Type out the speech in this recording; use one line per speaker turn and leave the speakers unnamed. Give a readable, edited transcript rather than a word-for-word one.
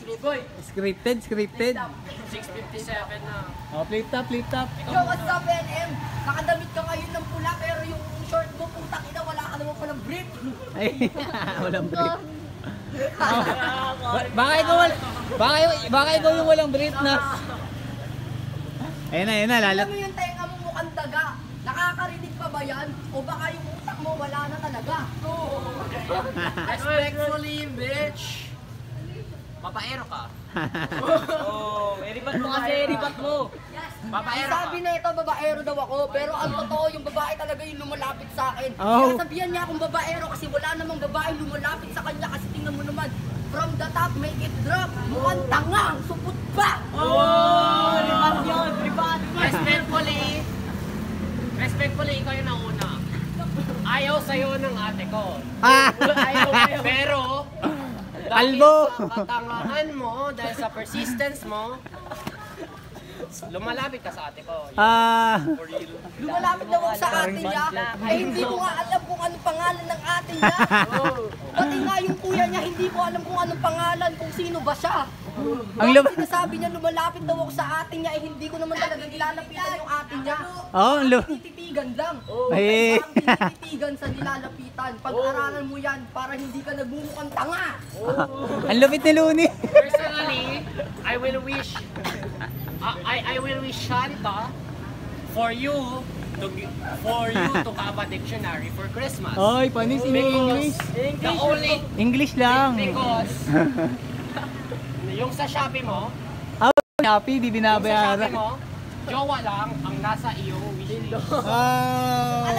script. Boy.
Scripted, scripted.
6:57 na.
Oh, flip top, flip top.
Yo, what's up, NM? Nakadamit ka ngayon ng pula, pero yung short mo, putang ina, wala ka naman palang brief.
Ay, walang brief. Baka ikaw yung walang brief na. Ayun na,
Alam mo yung tenga mo mukhang daga. Nakakarinig pa ba yan? O baka yung utak mo wala na talaga?
Respectfully, bitch. Papaero ka. Oh, eripat mo kasi, eripat mo. Papaero ka.
Sabi na ito, babaero daw ako, pero ang totoo, yung babae talaga yung lumalapit sa akin.
Oh.
Kaya sabihan niya akong babaero kasi wala namang babae lumalapit sa kanya kasi tingnan mo naman, from the top, make it drop. Mukhang tangang, supot pa!
Oh, ribat yun, ribat. Respectfully, ikaw yung nauna. Ayaw sa'yo ng ate ko. Ayaw sa'yo. Pero, dahil
Albo.
sa katangahan mo, dahil sa persistence mo, lumalapit ka sa ate ko.
Lumalapit daw ako sa ate niya. Eh hindi ko nga alam kung anong pangalan ng ate niya. Pati nga yung kuya niya, hindi ko alam kung anong pangalan, kung sino ba siya.
Ang
Bakit sinasabi niya lumalapit daw ako sa ate niya, eh hindi ko naman talaga nilalapitan yung ate niya.
Oh,
Tititigan lang.
Ay.
Parang tititigan sa nilalapitan. Pag-aralan mo yan para hindi ka nagmumukhang tanga.
ang lupit ni Looney.
Personally, I will wish Shanta for you to have a dictionary for Christmas.
Oy, panis in English.
The only
English lang.
because yung sa Shopee mo,
Happy, di
yung sa Shopee
binabayaran.
mo, jowa lang ang nasa iyong wishlist.
Ah.